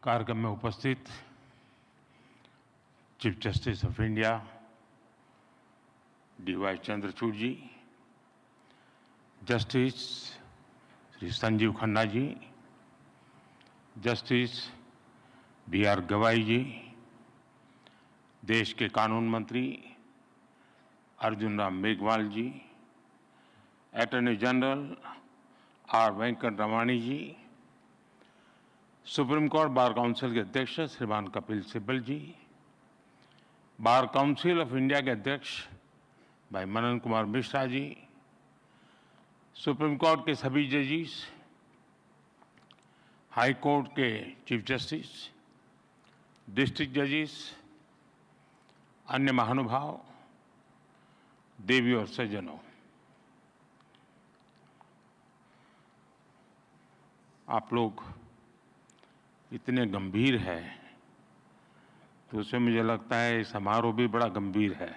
कार्यक्रम में उपस्थित chief justice of India D Y. Chandrachud ji, justice Shri Sanjiv Khanna ji, justice B R. Gavai ji, देश के कानून मंत्री Arjun Ram Meghwal ji, attorney general R. Venkataramani ji, supreme court bar council के अध्यक्ष श्रीमान Kapil Sibal ji, bar council of India के अध्यक्ष भाई मनन कुमार मिश्रा जी, सुप्रीम कोर्ट के सभी जजेस, हाई कोर्ट के चीफ जस्टिस, डिस्ट्रिक्ट जजेस, अन्य महानुभाव, देवी और सज्जनों, आप लोग इतने गंभीर है तो उसमें मुझे लगता है समारोह भी बड़ा गंभीर है।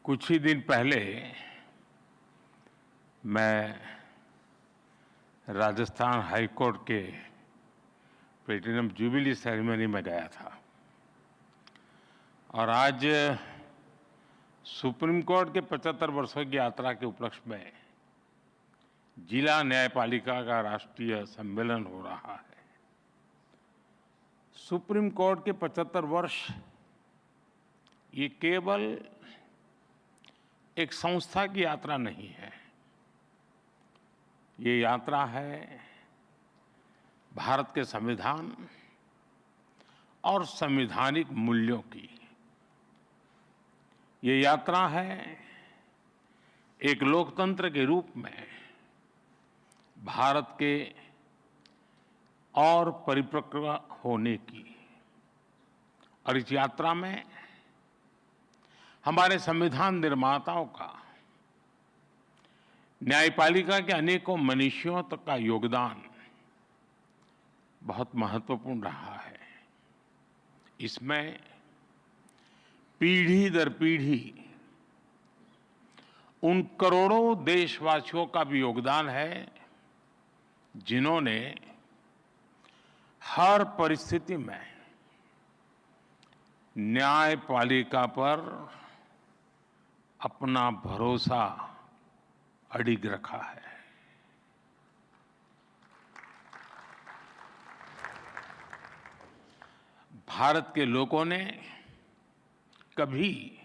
कुछ ही दिन पहले मैं राजस्थान हाई कोर्ट के प्लेटिनम जुबिली सेरेमनी में गया था और आज सुप्रीम कोर्ट के 75 वर्षों की यात्रा के उपलक्ष्य में जिला न्यायपालिका का राष्ट्रीय सम्मेलन हो रहा है। सुप्रीम कोर्ट के 75 वर्ष ये केवल एक संस्था की यात्रा नहीं है, ये यात्रा है भारत के संविधान और संवैधानिक मूल्यों की। ये यात्रा है एक लोकतंत्र के रूप में भारत के और परिपक्व होने की। और इस यात्रा में हमारे संविधान निर्माताओं का, न्यायपालिका के अनेकों मनीषियों तक का योगदान बहुत महत्वपूर्ण रहा है। इसमें पीढ़ी दर पीढ़ी उन करोड़ों देशवासियों का भी योगदान है जिन्होंने हर परिस्थिति में न्यायपालिका पर अपना भरोसा अडिग रखा है। भारत के लोगों ने कभी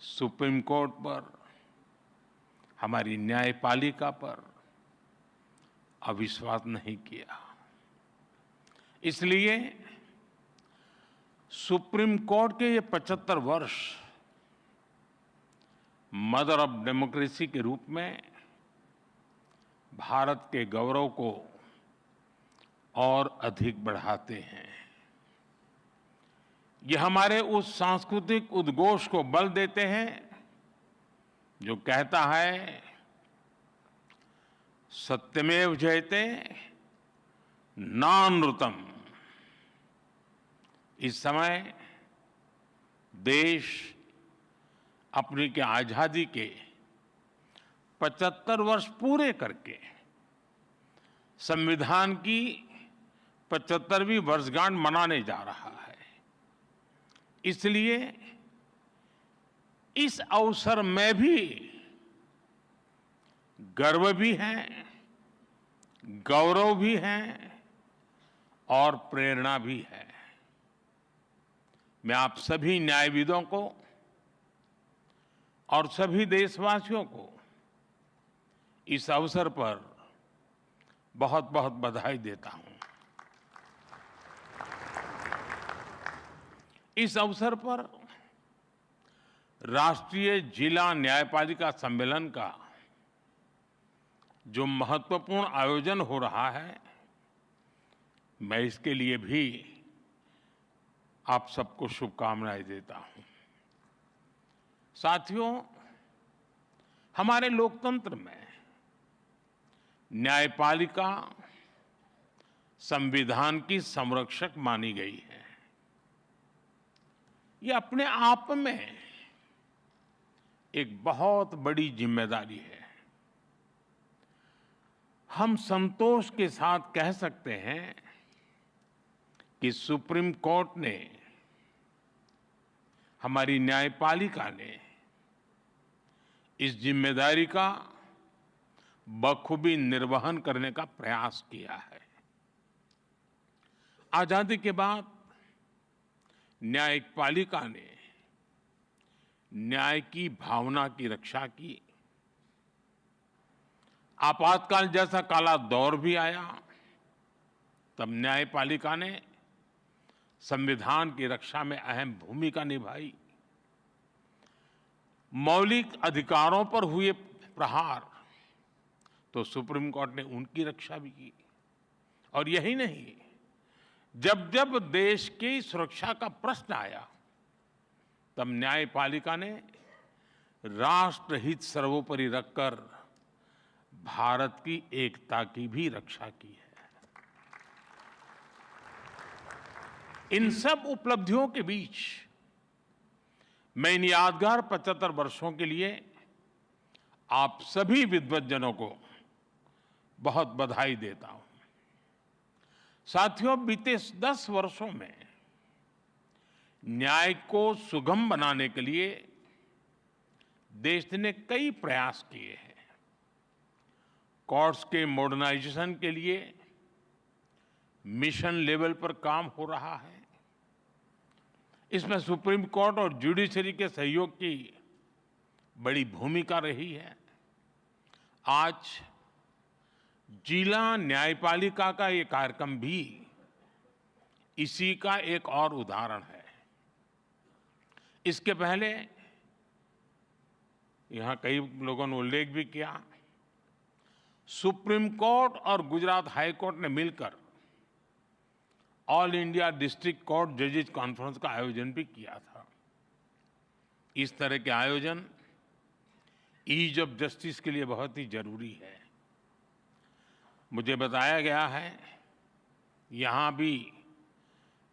सुप्रीम कोर्ट पर, हमारी न्यायपालिका पर अविश्वास नहीं किया। इसलिए सुप्रीम कोर्ट के ये 75 वर्ष मदर ऑफ डेमोक्रेसी के रूप में भारत के गौरव को और अधिक बढ़ाते हैं। ये हमारे उस सांस्कृतिक उद्घोष को बल देते हैं जो कहता है सत्यमेव जयते नानृतम। इस समय देश अपनी के आजादी के 75 वर्ष पूरे करके संविधान की 75वीं वर्षगांठ मनाने जा रहा है। इसलिए इस अवसर में भी गर्व भी है, गौरव भी है और प्रेरणा भी है। मैं आप सभी न्यायविदों को और सभी देशवासियों को इस अवसर पर बहुत बहुत बधाई देता हूं। इस अवसर पर राष्ट्रीय जिला न्यायपालिका सम्मेलन का जो महत्वपूर्ण आयोजन हो रहा है, मैं इसके लिए भी आप सबको शुभकामनाएं देता हूं। साथियों, हमारे लोकतंत्र में न्यायपालिका संविधान की संरक्षक मानी गई है। ये अपने आप में एक बहुत बड़ी जिम्मेदारी है। हम संतोष के साथ कह सकते हैं कि सुप्रीम कोर्ट ने, हमारी न्यायपालिका ने इस जिम्मेदारी का बखूबी निर्वहन करने का प्रयास किया है। आजादी के बाद न्यायपालिका ने न्याय की भावना की रक्षा की। आपातकाल जैसा काला दौर भी आया, तब न्यायपालिका ने संविधान की रक्षा में अहम भूमिका निभाई। मौलिक अधिकारों पर हुए प्रहार तो सुप्रीम कोर्ट ने उनकी रक्षा भी की। और यही नहीं, जब जब देश की सुरक्षा का प्रश्न आया, तब न्यायपालिका ने राष्ट्रहित सर्वोपरि रखकर भारत की एकता की भी रक्षा की है। इन सब उपलब्धियों के बीच मैं इन यादगार 75 वर्षों के लिए आप सभी विद्वज्जनों को बहुत बधाई देता हूं। साथियों, बीते 10 वर्षों में न्याय को सुगम बनाने के लिए देश ने कई प्रयास किए हैं। कोर्ट्स के मॉडर्नाइजेशन के लिए मिशन लेवल पर काम हो रहा है। इसमें सुप्रीम कोर्ट और जुडिशरी के सहयोग की बड़ी भूमिका रही है। आज जिला न्यायपालिका का ये कार्यक्रम भी इसी का एक और उदाहरण है। इसके पहले यहां कई लोगों ने उल्लेख भी किया, सुप्रीम कोर्ट और गुजरात हाई कोर्ट ने मिलकर ऑल इंडिया डिस्ट्रिक्ट कोर्ट जजेस कॉन्फ्रेंस का आयोजन भी किया था। इस तरह के आयोजन ईज ऑफ जस्टिस के लिए बहुत ही जरूरी है। मुझे बताया गया है यहां भी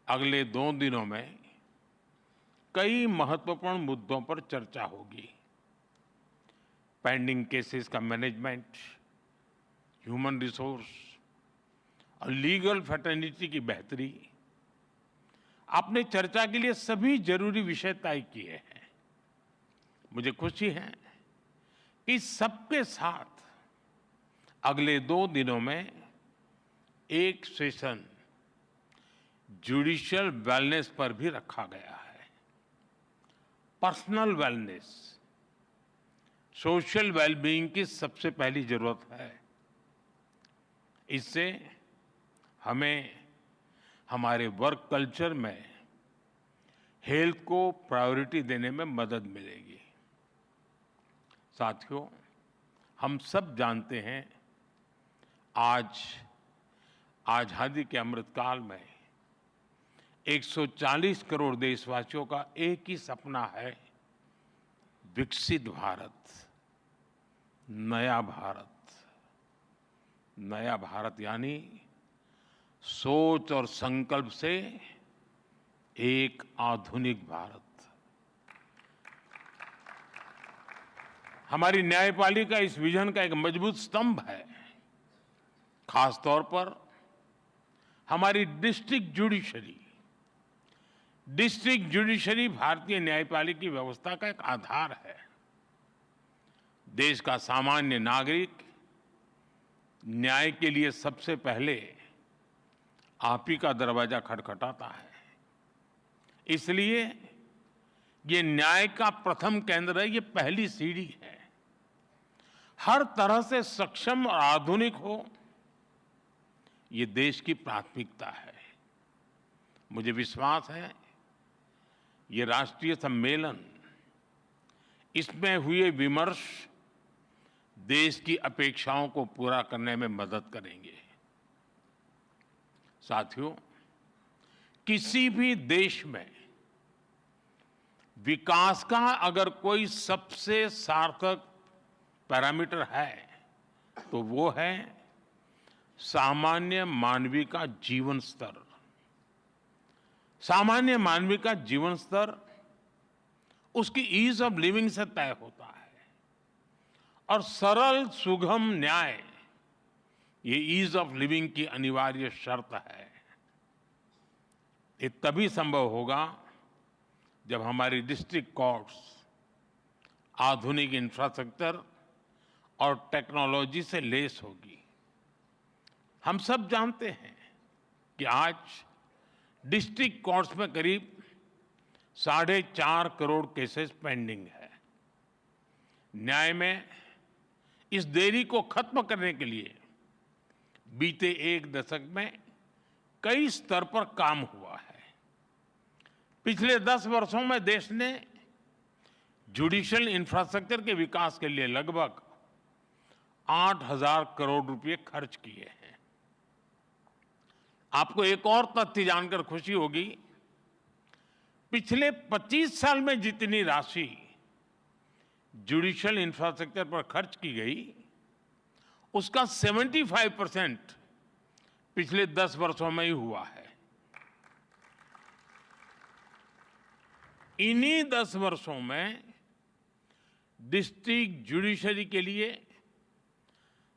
अगले 2 दिनों में कई महत्वपूर्ण मुद्दों पर चर्चा होगी। पेंडिंग केसेस का मैनेजमेंट, ह्यूमन रिसोर्स और लीगल फैटर्निटी की बेहतरी। आपने चर्चा के लिए सभी जरूरी विषय तय किए हैं। मुझे खुशी है कि सबके साथ अगले 2 दिनों में एक सेशन जुडिशियल वेलनेस पर भी रखा गया है। पर्सनल वेलनेस, सोशल वेलबीइंग की सबसे पहली जरूरत है। इससे हमें हमारे वर्क कल्चर में हेल्थ को प्रायोरिटी देने में मदद मिलेगी। साथियों, हम सब जानते हैं आज आजादी के अमृतकाल में 140 करोड़ देशवासियों का एक ही सपना है, विकसित भारत, नया भारत। नया भारत यानी सोच और संकल्प से एक आधुनिक भारत। हमारी न्यायपालिका इस विजन का एक मजबूत स्तंभ है। खास तौर पर हमारी डिस्ट्रिक्ट जुडिशरी भारतीय न्यायपालिका की व्यवस्था का एक आधार है। देश का सामान्य नागरिक न्याय के लिए सबसे पहले आप ही का दरवाजा खटखटाता है। इसलिए ये न्याय का प्रथम केंद्र है, ये पहली सीढ़ी है। हर तरह से सक्षम और आधुनिक हो, ये देश की प्राथमिकता है। मुझे विश्वास है ये राष्ट्रीय सम्मेलन, इसमें हुए विमर्श देश की अपेक्षाओं को पूरा करने में मदद करेंगे। साथियों, किसी भी देश में विकास का अगर कोई सबसे सार्थक पैरामीटर है तो वो है सामान्य मानवीय का जीवन स्तर। सामान्य मानवीय का जीवन स्तर उसकी ईज ऑफ लिविंग से तय होता है। और सरल सुगम न्याय ये ईज ऑफ लिविंग की अनिवार्य शर्त है। ये तभी संभव होगा जब हमारी डिस्ट्रिक्ट कोर्ट्स आधुनिक इंफ्रास्ट्रक्चर और टेक्नोलॉजी से लैस होगी। हम सब जानते हैं कि आज डिस्ट्रिक्ट कोर्ट्स में करीब 4.5 करोड़ केसेस पेंडिंग है। न्याय में इस देरी को खत्म करने के लिए बीते एक दशक में कई स्तर पर काम हुआ है। पिछले 10 वर्षों में देश ने जुडिशियल इंफ्रास्ट्रक्चर के विकास के लिए लगभग 8,000 करोड़ रुपए खर्च किए हैं। आपको एक और तथ्य जानकर खुशी होगी, पिछले 25 साल में जितनी राशि जुडिशियल इंफ्रास्ट्रक्चर पर खर्च की गई, उसका 75% पिछले 10 वर्षों में ही हुआ है। इन्हीं 10 वर्षों में डिस्ट्रिक्ट जुडिशरी के लिए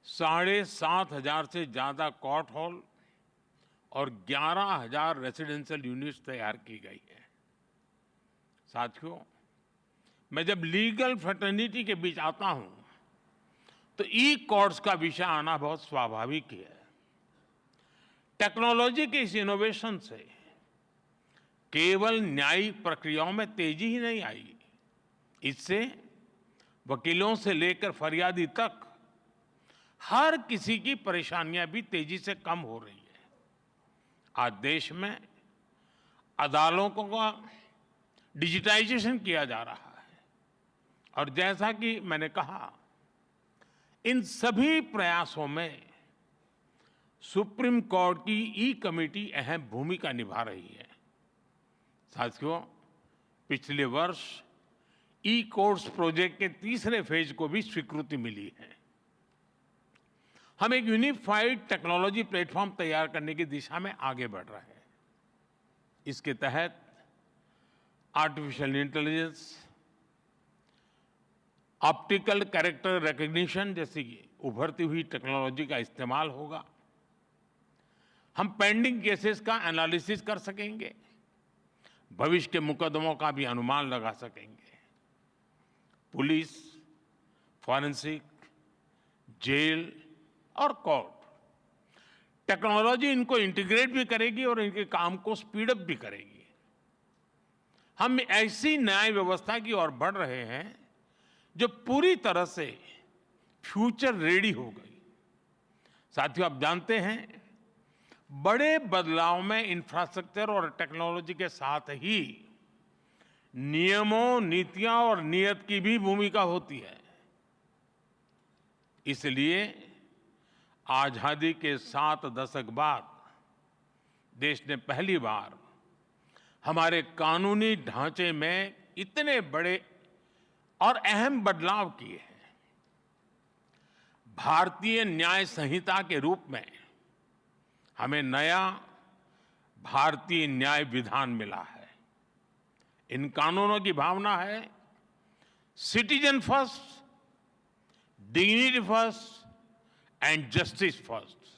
7,500 से ज्यादा कोर्ट हॉल और 11,000 रेजिडेंशियल यूनिट्स तैयार की गई है। साथियों, मैं जब लीगल फ्रेटर्निटी के बीच आता हूं तो ई कोर्ट्स का विषय आना बहुत स्वाभाविक है। टेक्नोलॉजी के इस इनोवेशन से केवल न्यायिक प्रक्रियाओं में तेजी ही नहीं आई, इससे वकीलों से लेकर फरियादी तक हर किसी की परेशानियां भी तेजी से कम हो रही है। आज देश में अदालतों का डिजिटाइजेशन किया जा रहा है और जैसा कि मैंने कहा, इन सभी प्रयासों में सुप्रीम कोर्ट की ई कमेटी अहम भूमिका निभा रही है। साथियों, पिछले वर्ष ई कोर्ट्स प्रोजेक्ट के तीसरे फेज को भी स्वीकृति मिली है। हम एक यूनिफाइड टेक्नोलॉजी प्लेटफॉर्म तैयार करने की दिशा में आगे बढ़ रहे हैं। इसके तहत artificial intelligence, optical character recognition जैसी उभरती हुई टेक्नोलॉजी का इस्तेमाल होगा। हम पेंडिंग केसेस का एनालिसिस कर सकेंगे, भविष्य के मुकदमों का भी अनुमान लगा सकेंगे। पुलिस, फॉरेंसिक, जेल और कोर्ट टेक्नोलॉजी इनको इंटीग्रेट भी करेगी और इनके काम को स्पीड अप भी करेगी। हम ऐसी न्याय व्यवस्था की ओर बढ़ रहे हैं जो पूरी तरह से फ्यूचर रेडी हो गई। साथियों, आप जानते हैं, बड़े बदलाव में इंफ्रास्ट्रक्चर और टेक्नोलॉजी के साथ ही नियमों, नीतियां और नीयत की भी भूमिका होती है। इसलिए आजादी के 7 दशक बाद देश ने पहली बार हमारे कानूनी ढांचे में इतने बड़े और अहम बदलाव किए हैं। भारतीय न्याय संहिता के रूप में हमें नया भारतीय न्याय विधान मिला है। इन कानूनों की भावना है citizen first, dignity first and justice first.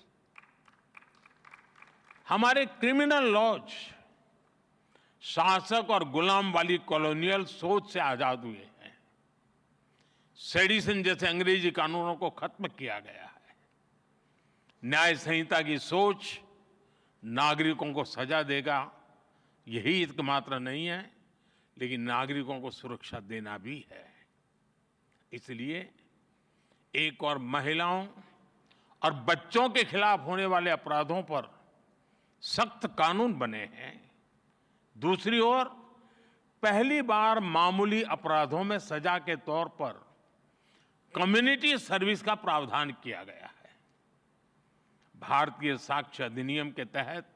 हमारे क्रिमिनल लॉज शासक और गुलाम वाली कॉलोनियल सोच से आजाद हुए हैं। सेडिशन जैसे अंग्रेजी कानूनों को खत्म किया गया है। न्याय संहिता की सोच नागरिकों को सजा देगा, यही एकमात्र नहीं है, लेकिन नागरिकों को सुरक्षा देना भी है। इसलिए एक और महिलाओं और बच्चों के खिलाफ होने वाले अपराधों पर सख्त कानून बने हैं। दूसरी ओर पहली बार मामूली अपराधों में सजा के तौर पर कम्युनिटी सर्विस का प्रावधान किया गया है। भारतीय साक्ष्य अधिनियम के तहत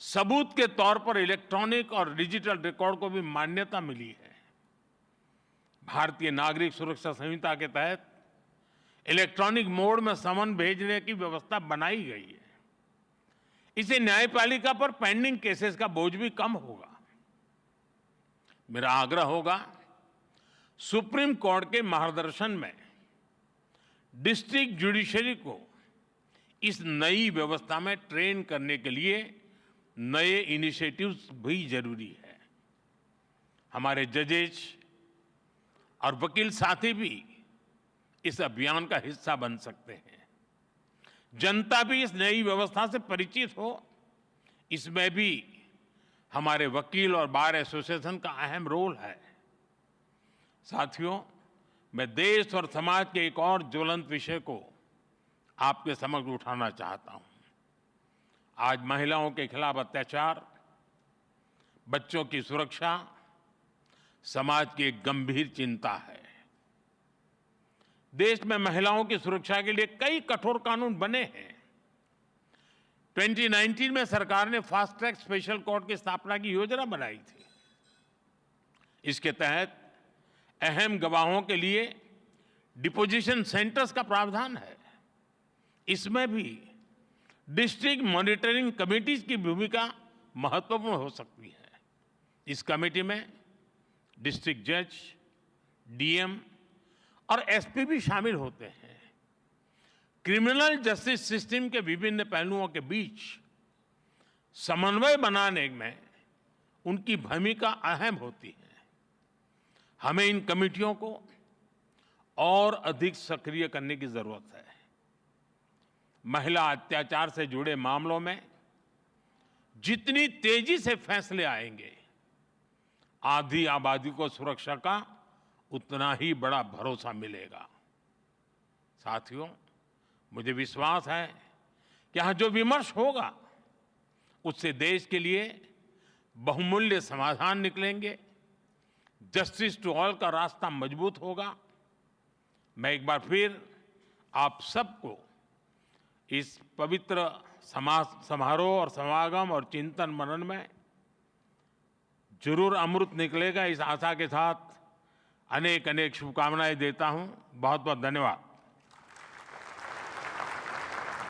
सबूत के तौर पर इलेक्ट्रॉनिक और डिजिटल रिकॉर्ड को भी मान्यता मिली है। भारतीय नागरिक सुरक्षा संहिता के तहत इलेक्ट्रॉनिक मोड में समन भेजने की व्यवस्था बनाई गई है। इससे न्यायपालिका पर पेंडिंग केसेस का बोझ भी कम होगा। मेरा आग्रह होगा सुप्रीम कोर्ट के मार्गदर्शन में डिस्ट्रिक्ट जुडिशरी को इस नई व्यवस्था में ट्रेन करने के लिए नए इनिशिएटिव्स भी जरूरी है। हमारे जजेस और वकील साथी भी इस अभियान का हिस्सा बन सकते हैं। जनता भी इस नई व्यवस्था से परिचित हो, इसमें भी हमारे वकील और बार एसोसिएशन का अहम रोल है। साथियों, मैं देश और समाज के एक और ज्वलंत विषय को आपके समक्ष उठाना चाहता हूं। आज महिलाओं के खिलाफ अत्याचार, बच्चों की सुरक्षा समाज की एक गंभीर चिंता है। देश में महिलाओं की सुरक्षा के लिए कई कठोर कानून बने हैं। 2019 में सरकार ने फास्ट ट्रैक स्पेशल कोर्ट की स्थापना की योजना बनाई थी। इसके तहत अहम गवाहों के लिए डिपोजिशन सेंटर्स का प्रावधान है। इसमें भी डिस्ट्रिक्ट मॉनिटरिंग कमेटीज की भूमिका महत्वपूर्ण हो सकती है। इस कमेटी में डिस्ट्रिक्ट जज, डीएम और एसपी भी शामिल होते हैं। क्रिमिनल जस्टिस सिस्टम के विभिन्न पहलुओं के बीच समन्वय बनाने में उनकी भूमिका अहम होती है। हमें इन कमेटियों को और अधिक सक्रिय करने की जरूरत है। महिला अत्याचार से जुड़े मामलों में जितनी तेजी से फैसले आएंगे, आधी आबादी को सुरक्षा का उतना ही बड़ा भरोसा मिलेगा। साथियों, मुझे विश्वास है कि यहाँ जो विमर्श होगा उससे देश के लिए बहुमूल्य समाधान निकलेंगे। जस्टिस टू ऑल का रास्ता मजबूत होगा। मैं एक बार फिर आप सबको इस पवित्र समारोह और समागम और चिंतन मनन में जरूर अमृत निकलेगा, इस आशा के साथ अनेक अनेक शुभकामनाएं देता हूं। बहुत बहुत धन्यवाद।